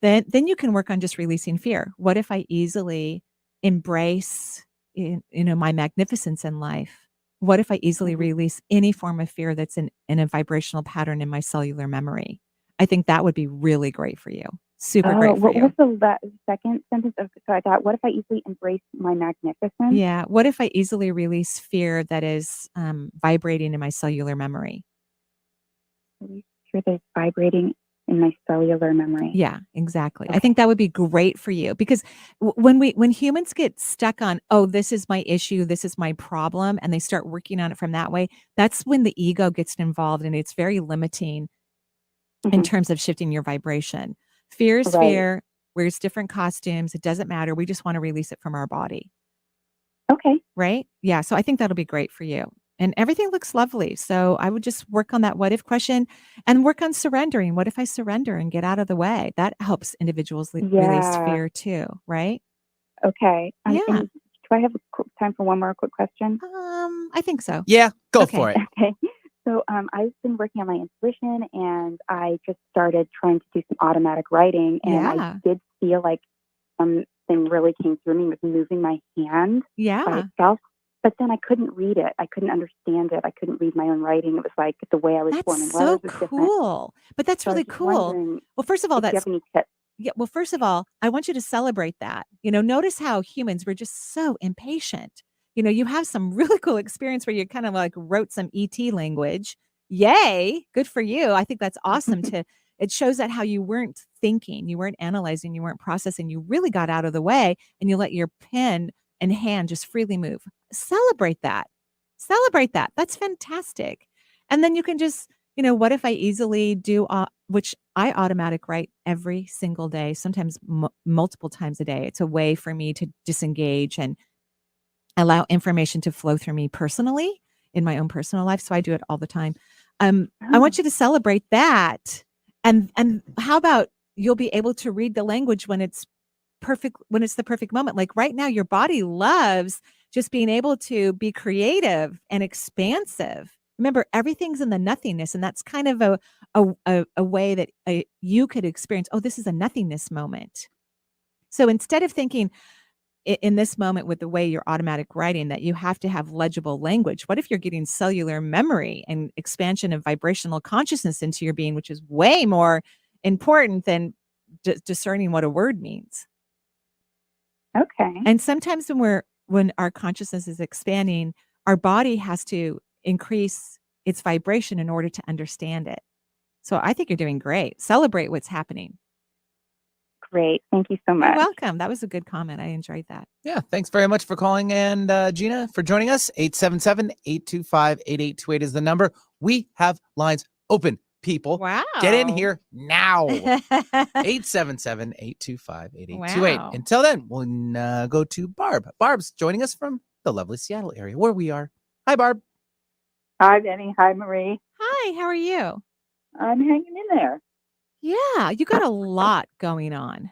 then you can work on just releasing fear. What if I easily embrace, my magnificence in life? What if I easily release any form of fear that's in a vibrational pattern in my cellular memory? I think that would be really great for you. Super great for you. What was the second sentence? So I thought, what if I easily embrace my magnificence? Yeah. What if I easily release fear that is vibrating in my cellular memory? Fear that is vibrating in my cellular memory. Yeah, exactly. Okay. I think that would be great for you, because when humans get stuck on, oh, this is my issue, this is my problem, and they start working on it from that way, that's when the ego gets involved, and it's very limiting in terms of shifting your vibration. Fear is fear, wears different costumes. It doesn't matter. We just want to release it from our body. Okay. Right? Yeah. So I think that'll be great for you. And everything looks lovely. So I would just work on that what if question and work on surrendering. What if I surrender and get out of the way? That helps individuals release fear too, right? Okay. Yeah. Do I have time for one more quick question? I think so. Yeah, go for it. Okay. So I've been working on my intuition, and I just started trying to do some automatic writing, and I did feel like something really came through me with moving my hand by itself. But then I couldn't read it. I couldn't understand it. I couldn't read my own writing. It was like the way I was forming letters was different. Cool. But that's really cool. Well, first of all, do you have any tips? Yeah. Well, first of all, I want you to celebrate that. Notice how humans, we're just so impatient. You have some really cool experience where you kind of like wrote some ET language. Yay. Good for you. I think that's awesome. It shows that how you weren't thinking, you weren't analyzing, you weren't processing. You really got out of the way and you let your pen and hand just freely move. Celebrate that. That's fantastic. And then you can just, what if I easily do, which I automatic write every single day, sometimes multiple times a day. It's a way for me to disengage and allow information to flow through me personally in my own personal life. So I do it all the time. I want you to celebrate that. And how about you'll be able to read the language when it's perfect, when it's the perfect moment. Like right now, your body loves just being able to be creative and expansive. Remember, everything's in the nothingness, and that's kind of a way that you could experience, oh, this is a nothingness moment. So instead of thinking in this moment with the way you're automatic writing that you have to have legible language, what if you're getting cellular memory and expansion of vibrational consciousness into your being, which is way more important than discerning what a word means? Okay. And sometimes when our consciousness is expanding, our body has to increase its vibration in order to understand it. So I think you're doing great. Celebrate what's happening. Great. Thank you so much. You're welcome. That was a good comment. I enjoyed that. Yeah. Thanks very much for calling. And Gina, for joining us. 877-825-8828 is the number. We have lines open, people. Wow. Get in here now. 877-825-8828. Wow. Until then, we'll go to Barb. Barb's joining us from the lovely Seattle area where we are. Hi, Barb. Hi, Denny. Hi, Marie. Hi, how are you? I'm hanging in there. Yeah, you got a lot going on.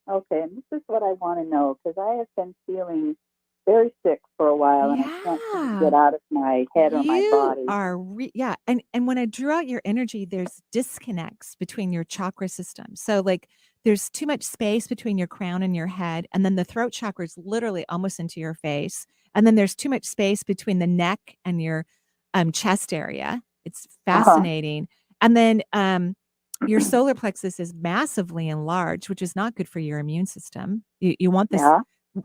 Okay, and this is what I want to know, because I have been feeling very sick for a while, and I can't seem to get out of my head or my body. And when I drew out your energy, there's disconnects between your chakra system. So like there's too much space between your crown and your head, and then the throat chakra is literally almost into your face. And then there's too much space between the neck and your chest area. It's fascinating. And then your solar plexus is massively enlarged, which is not good for your immune system. You want this. Yeah.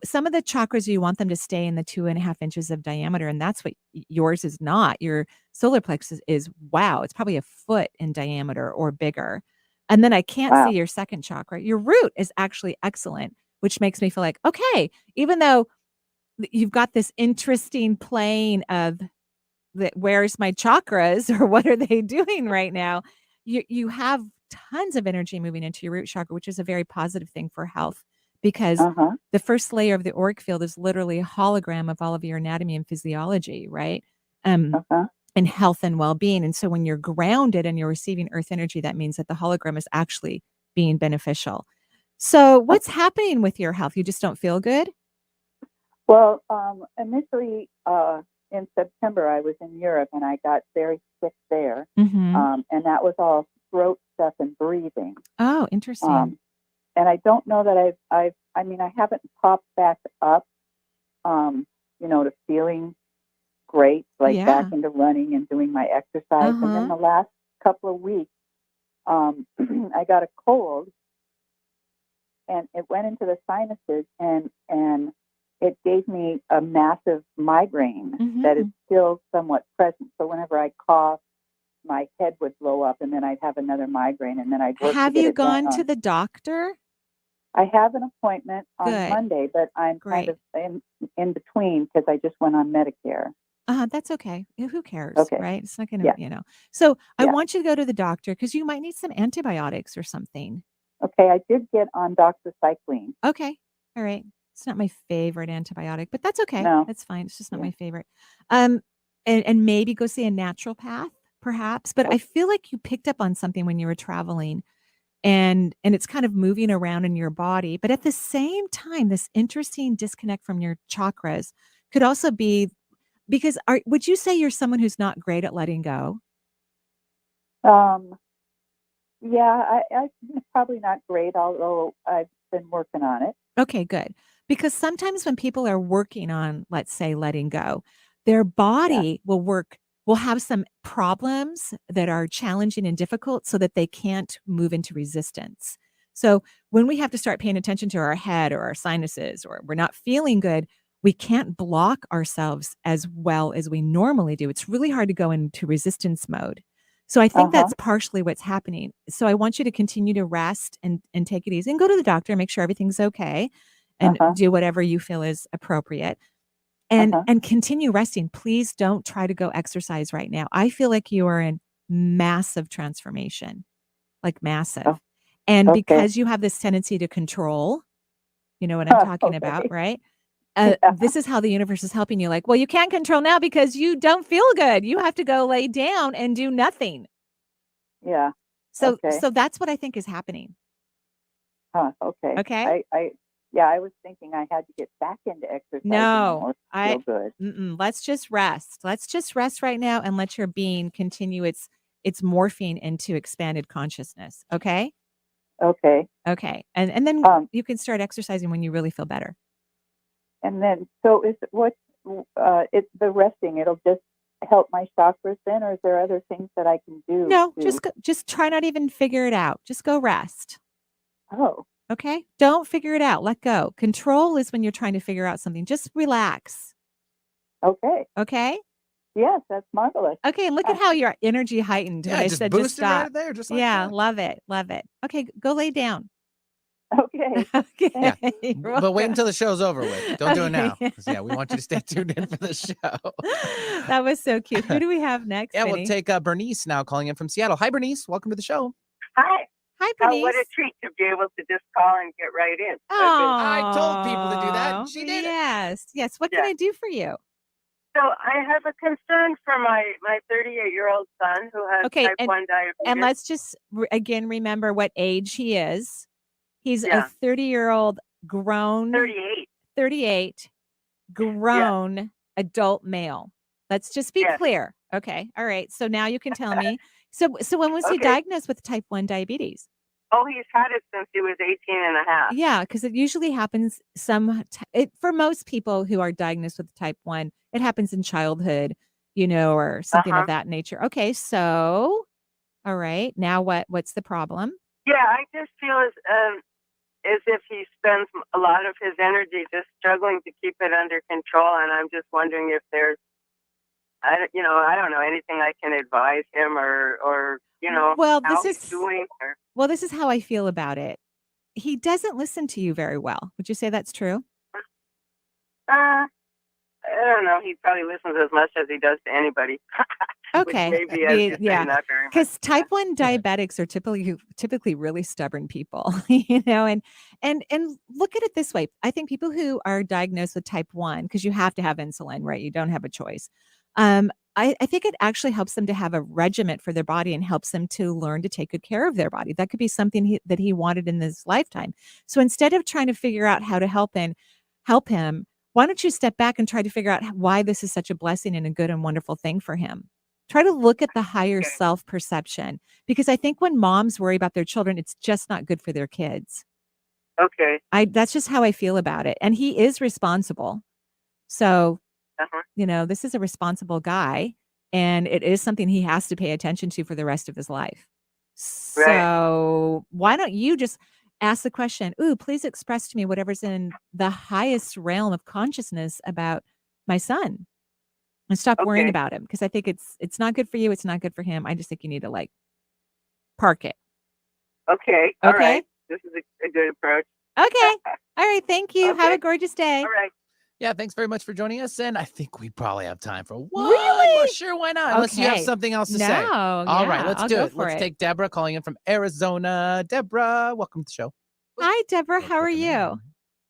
Some of the chakras, you want them to stay in the 2.5 inches of diameter, and that's what yours is not. Your solar plexus is, it's probably a foot in diameter or bigger. And then I can't see your second chakra. Your root is actually excellent, which makes me feel like, okay, even though you've got this interesting plane of where's my chakras or what are they doing right now? You have tons of energy moving into your root chakra, which is a very positive thing for health, because the first layer of the auric field is literally a hologram of all of your anatomy and physiology, right? And health and well-being. And so when you're grounded and you're receiving earth energy, that means that the hologram is actually being beneficial. So what's happening with your health? You just don't feel good? Well, initially in September, I was in Europe and I got very sick there. And that was all throat stuff and breathing. Oh, interesting. And I don't know that I haven't popped back up, to feeling great, like back into running and doing my exercise. And then the last couple of weeks, I got a cold and it went into the sinuses and it gave me a massive migraine that is still somewhat present. So whenever I cough, my head would blow up and then I'd have another migraine and then I'd work. Have you gone to the doctor? I have an appointment on Monday, but I'm kind of in between because I just went on Medicare. That's okay. Who cares, Okay. right? It's not going to, So I want you to go to the doctor because you might need some antibiotics or something. Okay, I did get on doxycycline. Okay, all right. It's not my favorite antibiotic, but that's okay. No. That's fine. It's just not my favorite. And maybe go see a naturopath, perhaps. But I feel like you picked up on something when you were traveling, and it's kind of moving around in your body. But at the same time, this interesting disconnect from your chakras could also be because would you say you're someone who's not great at letting go? I'm probably not great, although I've been working on it. Okay, good. Because sometimes when people are working on, let's say, letting go, their body will have some problems that are challenging and difficult so that they can't move into resistance. So when we have to start paying attention to our head or our sinuses, or we're not feeling good, we can't block ourselves as well as we normally do. It's really hard to go into resistance mode. So I think that's partially what's happening. So I want you to continue to rest and take it easy and go to the doctor, make sure everything's okay, and do whatever you feel is appropriate. and continue resting. Please don't try to go exercise right now. I feel like you are in massive transformation, like massive. Oh, And okay. because you have this tendency to control, you know what I'm talking about, right? This is how the universe is helping you. Like, well, you can't control now because you don't feel good. You have to go lay down and do nothing. Yeah. So, Okay. so that's what I think is happening. Okay. Okay. I was thinking I had to get back into exercise. No, feel good. Let's just rest. Let's just rest right now and let your being continue its morphing into expanded consciousness. Okay. Okay. Okay. And then you can start exercising when you really feel better. And then, so is what it's the resting? It'll just help my chakras then, or is there other things that I can do? No, just try not even figure it out. Just go rest. Oh. Okay. Don't figure it out. Let go. Control is when you're trying to figure out something. Just relax. Okay. Okay. Yes, that's marvelous. Okay. And look at how your energy heightened when I just said just boosted stop. right there, just like yeah. that. Love it. Love it. Okay. Go lay down. Okay. Okay. Yeah. You're But wait welcome. until the show's over with. Don't do it now. Okay. 'Cause, we want you to stay tuned in for the show. That was so cute. Who do we have next? Yeah, we'll Vinny? take Bernice now calling in from Seattle. Hi, Bernice. Welcome to the show. Hi. Hi, What Bernice. a treat to be able to just call and get right in. I told people to do that. Oh, She did it. yes. Yes. What can I do for you? So I have a concern for my 38-year-old son who has Okay, type 1 diabetes. And let's just again remember what age he is. He's a Yeah. 30-year-old grown 38. grown adult male. Let's just be Yes. clear. Okay. All right. So now you can tell me. So when was he Okay. diagnosed with type 1 diabetes? Oh, he's had it since he was 18 and a half. Yeah, because it usually happens for most people who are diagnosed with type 1, it happens in childhood, or something of that nature. Okay, so all right. Now what's the problem? Yeah, I just feel as if he spends a lot of his energy just struggling to keep it under control, and I'm just wondering if there's I don't know anything I can advise him or Well, how he's doing. Well, this is how I feel about it. He doesn't listen to you very well. Would you say that's true? I don't know. He probably listens as much as he does to anybody. Okay. Which maybe, as you say, not very much. Because type 1 diabetics are typically really stubborn people, and look at it this way. I think people who are diagnosed with type 1, because you have to have insulin, right? You don't have a choice. I think it actually helps them to have a regiment for their body and helps them to learn to take good care of their body. That could be something that he wanted in his lifetime. So instead of trying to figure out how to help him, why don't you step back and try to figure out why this is such a blessing and a good and wonderful thing for him? Try to look at the higher self-perception, because I think when moms worry about their children, it's just not good for their kids. Okay. That's just how I feel about it. And he is responsible. So, this is a responsible guy, and it is something he has to pay attention to for the rest of his life. So why don't you just ask the question, please express to me whatever's in the highest realm of consciousness about my son, and stop worrying about him, because I think it's not good for you. It's not good for him. I just think you need to park it. Okay. All right. This is a good approach. Okay. All right. Thank you. Have a gorgeous day. All right. Yeah, thanks very much for joining us. And I think we probably have time for one Really? more. Sure, why not? Unless you have something else to say. All right, let's do it. Let's take Deborah calling in from Arizona. Deborah, welcome to the show. Hi, Deborah. How are you?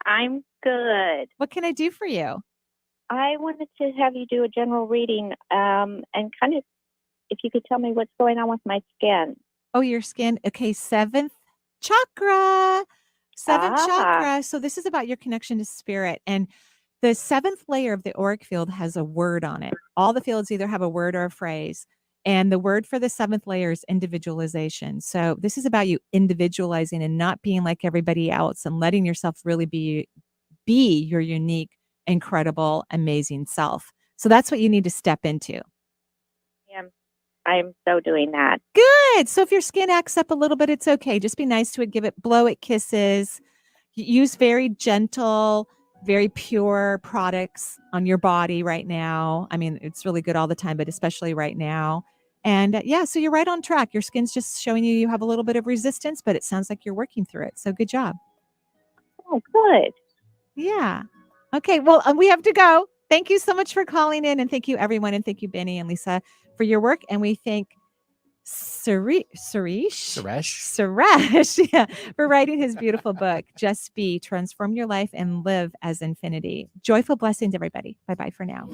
I'm good. What can I do for you? I wanted to have you do a general reading and kind of, if you could tell me what's going on with my skin. Oh, your skin. Okay, 7th chakra. 7th chakra. So this is about your connection to spirit. And the 7th layer of the auric field has a word on it. All the fields either have a word or a phrase. And the word for the 7th layer is individualization. So this is about you individualizing and not being like everybody else, and letting yourself really be your unique, incredible, amazing self. So that's what you need to step into. I'm so doing that. Good. So if your skin acts up a little bit, it's okay. Just be nice to it. Blow it kisses. Use very gentle, very pure products on your body right now. I mean, it's really good all the time, but especially right now. And so you're right on track. Your skin's just showing you have a little bit of resistance, but it sounds like you're working through it. So good job. Oh, good. Yeah. Okay. Well, we have to go. Thank you so much for calling in, and thank you everyone, and thank you Benny and Lisa for your work, and we thank Suresh, yeah, for writing his beautiful book, Just Be, Transform Your Life and Live as Infinity. Joyful blessings, everybody. Bye-bye for now.